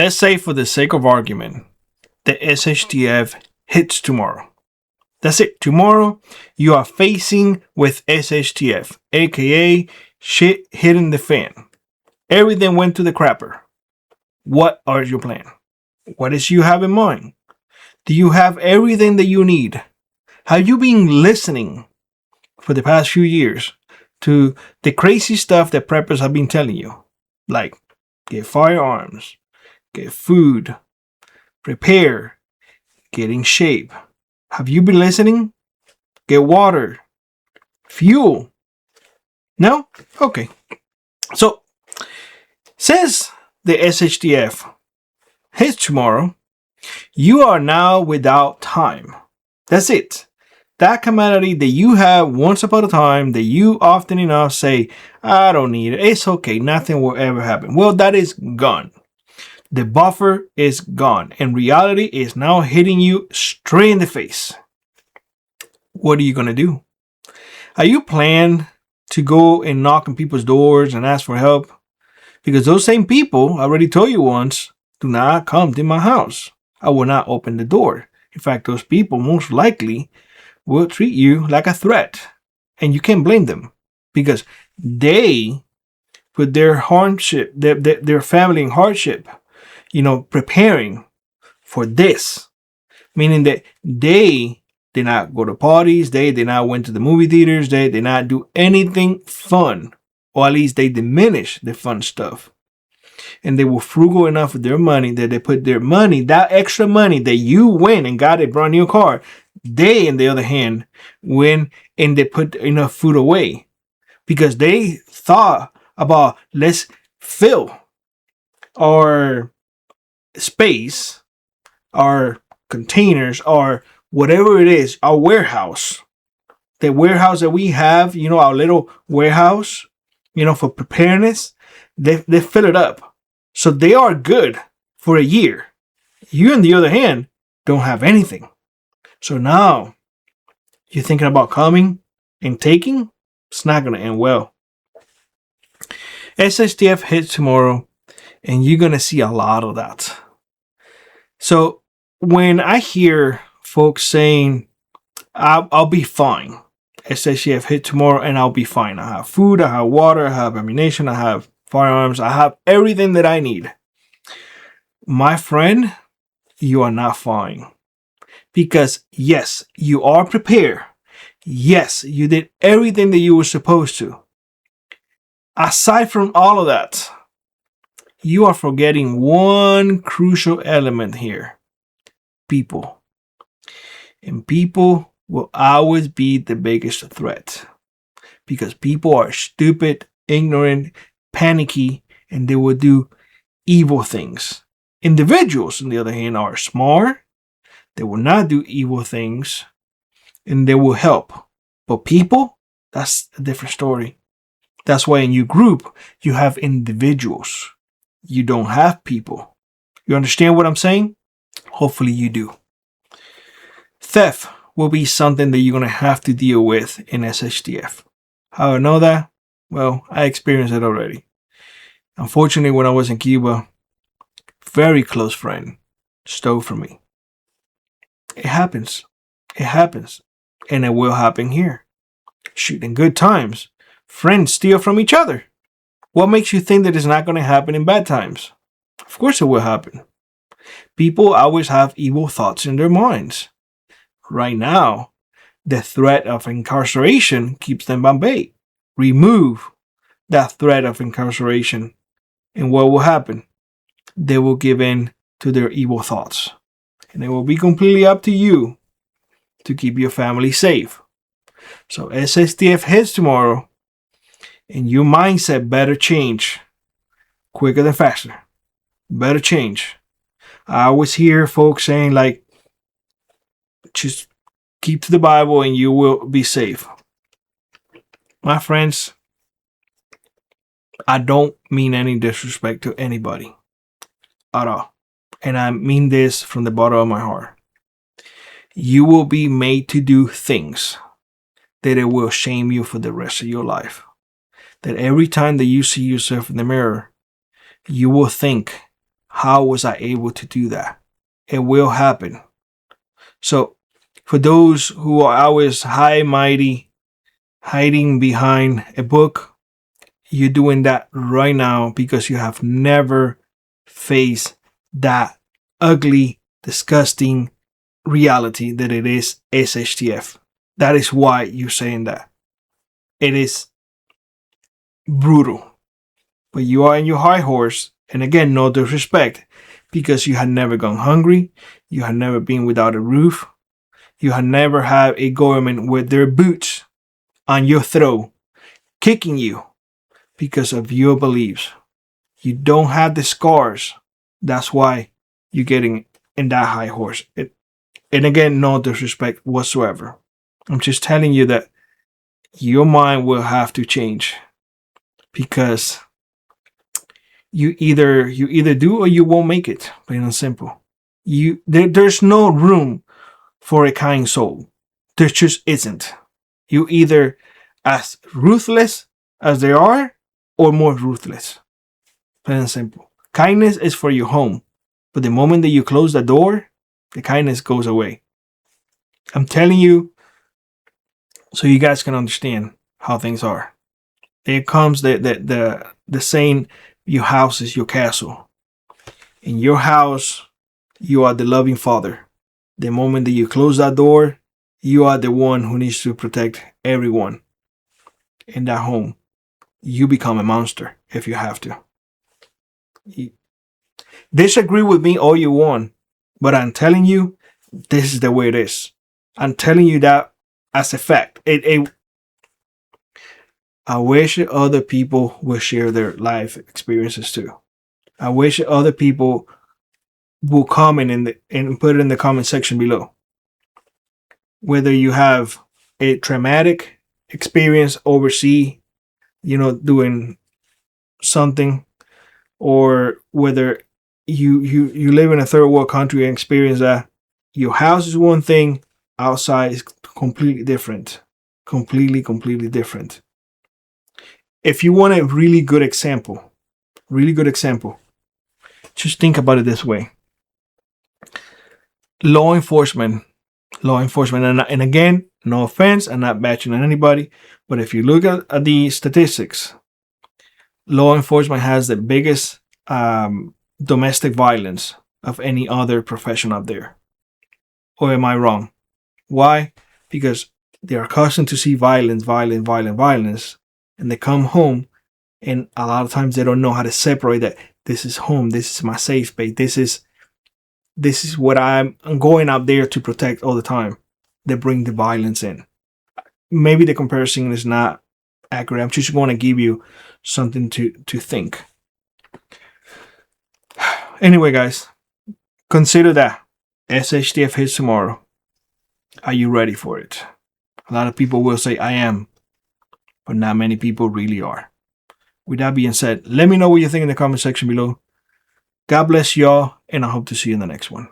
let's say for the sake of argument, the SHTF hits tomorrow. That's it. Tomorrow, you are facing with SHTF, aka shit hitting the fan. Everything went to the crapper. What are your plan? What is you have in mind? Do you have everything that you need? Have you been listening for the past few years to the crazy stuff that preppers have been telling you? Like, get firearms, get food, prepare, get in shape. Have you been listening? Get water, fuel. No? Okay. So, since the SHTF hits tomorrow, you are now without time. That's it. That commodity that you have once upon a time that you often enough say, I don't need it. It's okay. Nothing will ever happen. Well, that is gone. The buffer is gone. And reality is now hitting you straight in the face. What are you going to do? Are you planning to go and knock on people's doors and ask for help? Because those same people, I already told you once, do not come to my house. I will not open the door. In fact, those people most likely will treat you like a threat. And you can't blame them because they put their hardship, their family in hardship, preparing for this. Meaning that they did not go to parties, they did not went to the movie theaters, they did not do anything fun. Or at least they diminish the fun stuff. And they were frugal enough with their money that they put their money, that extra money that you went and got a brand new car, they, on the other hand, went and they put enough food away. Because they thought about, let's fill our space, our containers, or whatever it is, our warehouse. The warehouse that we have, our little warehouse, for preparedness, they fill it up. So they are good for a year. You, on the other hand, don't have anything. So now you're thinking about coming and taking? It's not going to end well. SHTF hits tomorrow, and you're going to see a lot of that. So when I hear folks saying, I'll be fine. SHTF hit tomorrow and I'll be fine. I have food, I have water, I have ammunition, I have firearms, I have everything that I need. My friend, you are not fine. Because yes, you are prepared. Yes, you did everything that you were supposed to. Aside from all of that, you are forgetting one crucial element here. People. And people will always be the biggest threat. Because people are stupid, ignorant, panicky, and they will do evil things. Individuals, on the other hand, are smart. They will not do evil things. And they will help. But people, that's a different story. That's why in your group, you have individuals. You don't have people. You understand what I'm saying? Hopefully you do. Theft will be something that you're going to have to deal with in SHTF. How I know that? Well, I experienced it already. Unfortunately, when I was in Cuba, very close friend stole from me. It happens. It happens. And it will happen here. Shoot, in good times, friends steal from each other. What makes you think that it's not going to happen in bad times? Of course it will happen. People always have evil thoughts in their minds. Right now, the threat of incarceration keeps them at bay. Remove that threat of incarceration, and what will happen? They will give in to their evil thoughts. And it will be completely up to you to keep your family safe. So SHTF hits tomorrow, and your mindset better change quicker than faster. Better change. I always hear folks saying, like, just keep to the Bible and you will be safe. My friends, I don't mean any disrespect to anybody at all. And I mean this from the bottom of my heart. You will be made to do things that it will shame you for the rest of your life. That every time that you see yourself in the mirror, you will think, how was I able to do that? It will happen. So for those who are always high mighty, hiding behind a book, you're doing that right now because you have never faced that ugly, disgusting reality that it is SHTF. That is why you're saying that. It is brutal. But you are in your high horse, and again, no disrespect, because you had never gone hungry, you had never been without a roof, you had never had a government with their boots on your throat, kicking you because of your beliefs. You don't have the scars. That's why you're getting in that high horse. And again, no disrespect whatsoever. I'm just telling you that your mind will have to change because you either do or you won't make it. Plain and simple. There's no room for a kind soul. There just isn't. You either as ruthless as they are or more ruthless. Plain and simple. Kindness is for your home, but the moment that you close the door, the kindness goes away. I'm telling you so you guys can understand how things are. There comes the saying, your house is your castle. In your house, you are the loving father. The moment that you close that door, you are the one who needs to protect everyone in that home. You become a monster if you have to. Disagree with me all you want, but I'm telling you, this is the way it is. I'm telling you that as a fact. I wish other people would share their life experiences too. I wish other people will comment and put it in the comment section below. Whether you have a traumatic experience overseas, doing something, or whether you live in a third world country and experience that. Your house is one thing, outside is completely different. Completely different. If you want a really good example, just think about it this way. Law enforcement, and again, no offense, I'm not bashing on anybody, but if you look at the statistics, law enforcement has the biggest domestic violence of any other profession out there. Or am I wrong? Why? Because they are accustomed to see violence, and they come home, and a lot of times they don't know how to separate that. This is home. This is my safe space. This is what I'm going out there to protect all the time. They bring the violence in. Maybe the comparison is not accurate. I'm just going to give you something to think. Anyway, guys, consider that SHTF hits tomorrow. Are you ready for it? A lot of people will say I am, but not many people really are. With that being said, let me know what you think in the comment section below. God bless y'all, and I hope to see you in the next one.